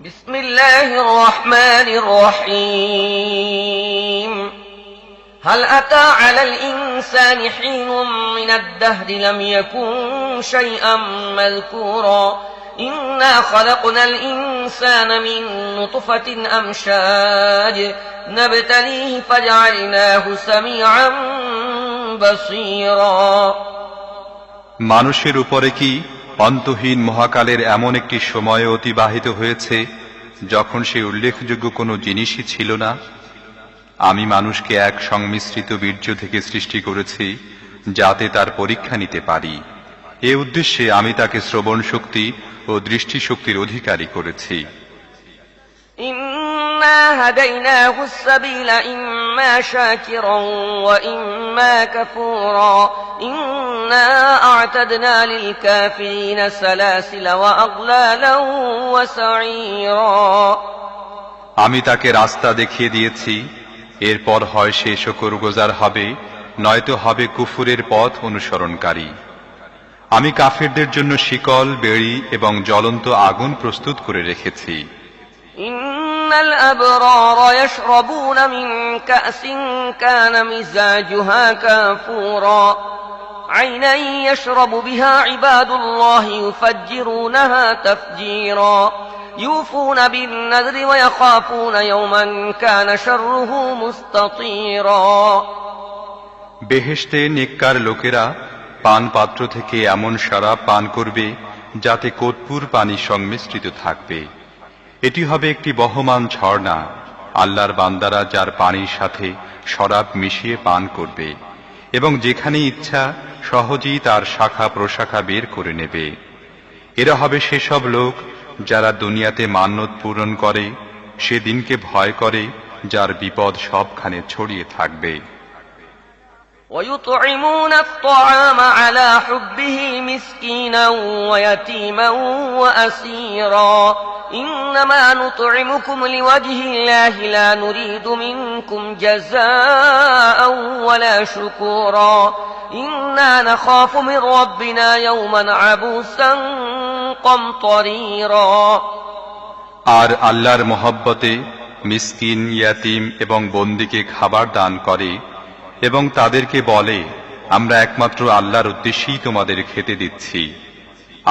بسم الله الرحمن الرحيم هل أتى على الإنسان حين من الدهر لم يكن شيئا مذكورا إنا خلقنا الإنسان من نطفة أمشاج نبتليه فجعلناه سميعا بصيرا মানুষের উপরে কি অন্তহীন মহাকালের এমন একটি সময় অতিবাহিত হয়েছে যখন সে উল্লেখযোগ্য কোনো জিনিসই ছিল না? আমি মানুষকে এক সংমিশ্রিত বীর্য থেকে সৃষ্টি করেছি যাতে তার পরীক্ষা নিতে পারি। এ উদ্দেশ্যে আমি তাকে শ্রবণ শক্তি ও দৃষ্টিশক্তির অধিকারী করেছি। إنا هديناه السبيل إما شاكرا وإما كفورا إنا أعتدنا للكافرين سلاسل وأغلالا وسعيرا আমি তাকে রাস্তা দেখিয়ে দিয়েছি, এরপর হয় সে শুকরগুজার হবে, নয়তো হবে কুফুরের পথ অনুসরণকারী। আমি কাফিরদের জন্য শিকল, বেড়ি এবং জ্বলন্ত আগুন প্রস্তুত করে রেখেছি। إن الأبرار يشربون من كأس كان مزاجها كافورا عينا يشرب بها عباد الله يفجرونها تفجيرا يوفون بالنذر ويخافون يوما كان شره مستطيرا বেহেশতে নেককার লোকেরা পান পাত্র থেকে এমন শরাব পান করবে যাতে কর্পূর পানি সংমিশ্রিত থাকবে। এটি হবে একটি বহমান ঝর্ণা। আল্লাহর বান্দারা যার পানির সাথে শরাব মিশিয়ে পান করবে এবং যেখানে ইচ্ছা সহজেই তার শাখা প্রশাখা বের করে নেবে। এরা হবে সেসব লোক যারা দুনিয়াতে মান্যত পূরণ করে, সেদিনকে ভয় করে যার বিপদ সবখানে ছড়িয়ে থাকবে। ويطعمون الطعام على حبه مسكينا ويتيما وأسيرا إنما نطعمكم لوجه الله لا نريد منكم جزاء ولا شكورا إنا نخاف من ربنا يوما عبوسا قمطريرا আর আল্লাহর মহব্বতে মিসকিন, ইয়াতীম এবং বন্দীকে খাবার দান করে এবং তাদেরকে বলে, আমরা একমাত্র আল্লাহর উদ্দেশ্যেই তোমাদের খেতে দিচ্ছি,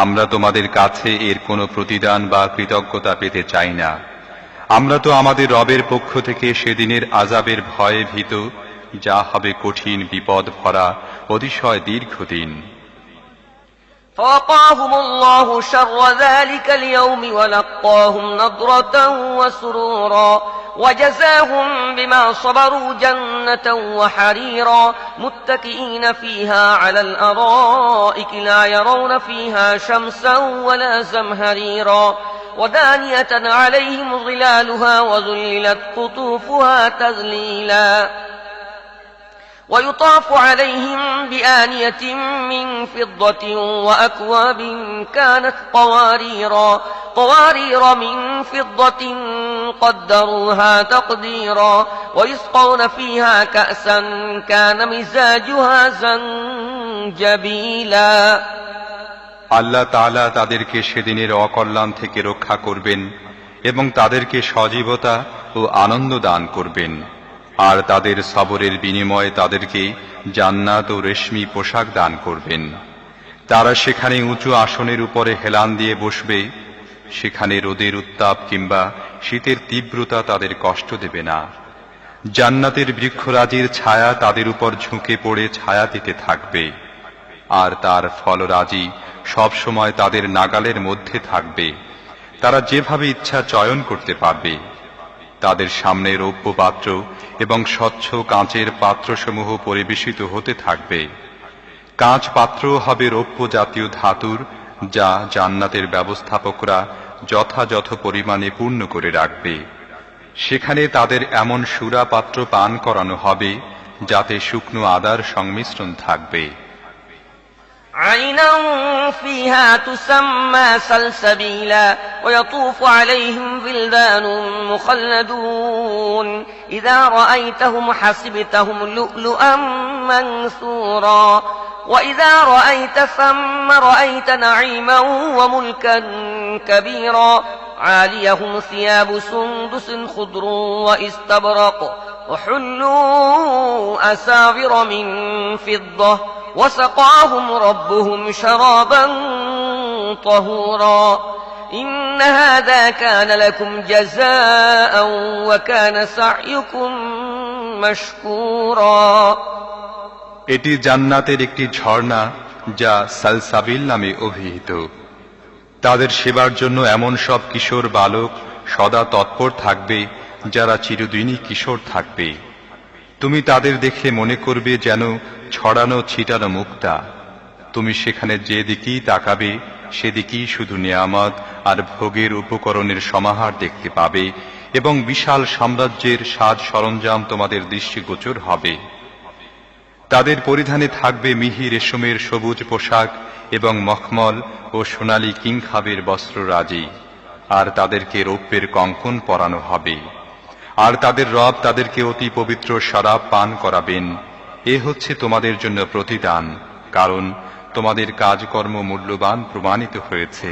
আমরা তোমাদের কাছে এর কোনো প্রতিদান বা কৃতজ্ঞতা পেতে চাই না। আমরা তো আমাদের রবের পক্ষ থেকে সেদিনের আযাবের ভয়ে ভীত, যা হবে কঠিন বিপদ ভরা অতিশয় দীর্ঘদিন। فوقاهم الله شر ذلك اليوم ولقاهم نضرة وسرورا وجزاهم بما صبروا جنة وحريرا متكئين فيها على الأرائك لا يرون فيها شمسا ولا زمهريرا ودانية عليهم ظلالها وذللت قطوفها تذليلا ويطاف عليهم بآنية من فضة وأكواب كانت قوارير من فضة قدروها تقديرا ويسقون فيها كأسا كان مزاجها زنجبيلا আল্লাহ তাআলা তাদেরকে সেদিনের অকল্যাণ থেকে রক্ষা করবেন এবং তাদেরকে সজীবতা ও আনন্দ দান করবেন, আর তাদের সবরের বিনিময়ে তাদেরকে জান্নাত ও রেশমি পোশাক দান করবেন। তারা সেখানে উঁচু আসনের উপরে হেলান দিয়ে বসবে, সেখানে রোদের উত্তাপ কিংবা শীতের তীব্রতা তাদের কষ্ট দেবে না। জান্নাতের বৃক্ষরাজির ছায়া তাদের উপর ঝুঁকে পড়ে ছায়া দিতে থাকবে, আর তার ফলরাজি সব সময় তাদের নাগালের মধ্যে থাকবে। তারা যেভাবে ইচ্ছা চয়ন করতে পারবে। তাদের সামনে রৌপ্য পাত্র এবং স্বচ্ছ কাঁচের পাত্রসমূহ পরিবেশিত হতে থাকবে। কাঁচ পাত্র হবে রৌপ্য জাতীয় ধাতুর, যা জান্নাতের ব্যবস্থাপকরা যথাযথ পরিমাণে পূর্ণ করে রাখবে। সেখানে তাদের এমন সুরা পাত্র পান করানো হবে যাতে শুকনো আদার সংমিশ্রণ থাকবে। عينا فيها تسمى سلسبيلا ويطوف عليهم ولدان مخلدون إذا رأيتهم حسبتهم لؤلؤا منثورا وإذا رأيت ثم رأيت نعيما وملكا كبيرا عاليهم ثياب سندس خضر واستبرق وحلوا أساور من فضة وسقاهم ربهم شرابا طهورا إن هذا كان لكم جزاء وكان سعيكم مشكورا এটি জান্নাতের একটি ঝর্ণা যা সালসাবিল নামে অভিহিত। তাদের সেবার জন্য এমন সব কিশোর বালক সদা তৎপর থাকবে যারা চিরদিনই কিশোর থাকবে। তুমি তাদের দেখে মনে করবে যেন ছড়ানো ছিটানো মুক্তা। তুমি সেখানে যেদিকেই তাকাবে সেদিকেই শুধু নিয়ামত আর ভোগের উপকরণের সমাহার দেখতে পাবে এবং বিশাল সাম্রাজ্যের সাজ সরঞ্জাম তোমাদের দৃষ্টিগোচর হবে। তাদের পরিধানে থাকবে মিহি রেশমের সবুজ পোশাক এবং মখমল ও সোনালী কিংখাবের বস্ত্ররাজি, আর তাদেরকে রৌপ্যের কঙ্কন পরানো হবে। আর তাদের রব তাদেরকে অতি পবিত্র শরাব পান করাবেন। এ হচ্ছে তোমাদের জন্য প্রতিদান, কারণ তোমাদের কাজকর্ম মূল্যবান প্রমাণিত হয়েছে।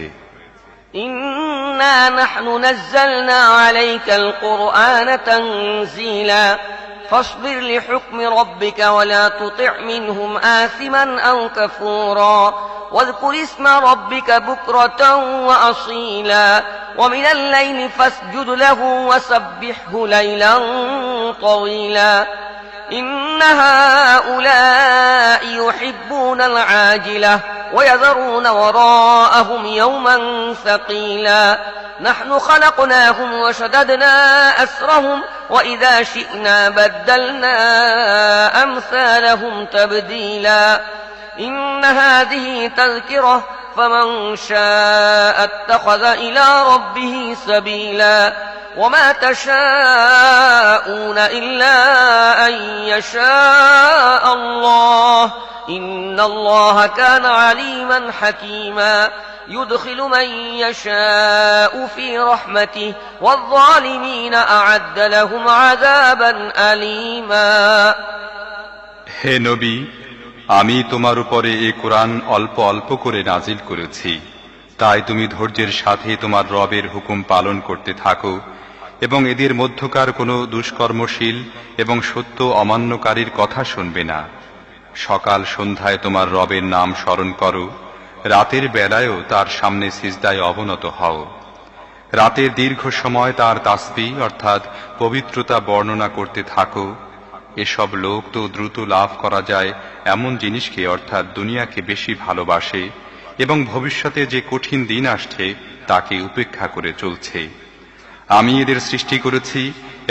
ইন্না নাহনু নাযালনা আলাইকাল কুরআনা তানযীলা فاصبر لحكم ربك ولا تطع منهم آثما أو كفورا واذكر اسم ربك بكرة وأصيلا ومن الليل فاسجد له وسبحه ليلا طويلا إن هؤلاء يحبون العاجلة ويذرون وراءهم يوما ثقيلا نحن خلقناهم وشددنا أسرهم وإذا شئنا بدلنا أمثالهم تبديلا إن هذه تذكرة فمن شاء اتخذ إلى ربه سبيلا وما تشاءون إلا أن يشاء الله إن الله كان عليما حكيما يدخل من يشاء في رحمته والظالمين أعد لهم عذابا أليما হে নবী, আমি তোমার উপরে এই কোরআন অল্প অল্প করে নাজিল করেছি, তাই তুমি ধৈর্যের সাথে তোমার রবের হুকুম পালন করতে থাকো এবং এদের মধ্যকার কোনো দুষ্কর্মশীল এবং সত্য অমান্যকারীর কথা শুনবে না। সকাল সন্ধ্যায় তোমার রবের নাম স্মরণ করো, রাতের বেলায়ও তার সামনে সিজদায় অবনত হও। রাতের দীর্ঘ সময় তার তাসবিহ অর্থাৎ পবিত্রতা বর্ণনা করতে থাকো। এসব লোক তো দ্রুত লাভ করা যায় এমন জিনিসকে অর্থাৎ দুনিয়াকে বেশি ভালোবাসে এবং ভবিষ্যতে যে কঠিন দিন আসছে তাকে উপেক্ষা করে চলছে। আমি এদের সৃষ্টি করেছি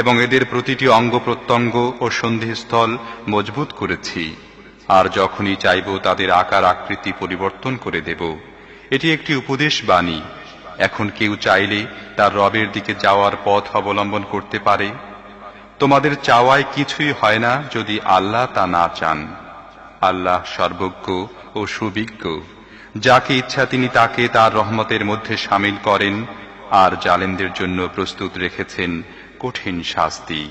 এবং এদের প্রতিটি অঙ্গ প্রত্যঙ্গ ও সন্ধিস্থল মজবুত করেছি, আর যখনই চাইব তাদের আকার আকৃতি পরিবর্তন করে দেব। এটি একটি উপদেশ বাণী। এখন কেউ চাইলে তার রবের দিকে যাওয়ার পথ অবলম্বন করতে পারে। তোমাদের চাওয়ায় কিছুই হয় না যদি আল্লাহ তা না চান। আল্লাহ সর্বজ্ঞ ও সুবিজ্ঞ। যাকে ইচ্ছা তিনি তাকে তার রহমতের মধ্যে শামিল করেন, আর জালেমদের জন্য প্রস্তুত রেখেছেন কঠিন শাস্তি।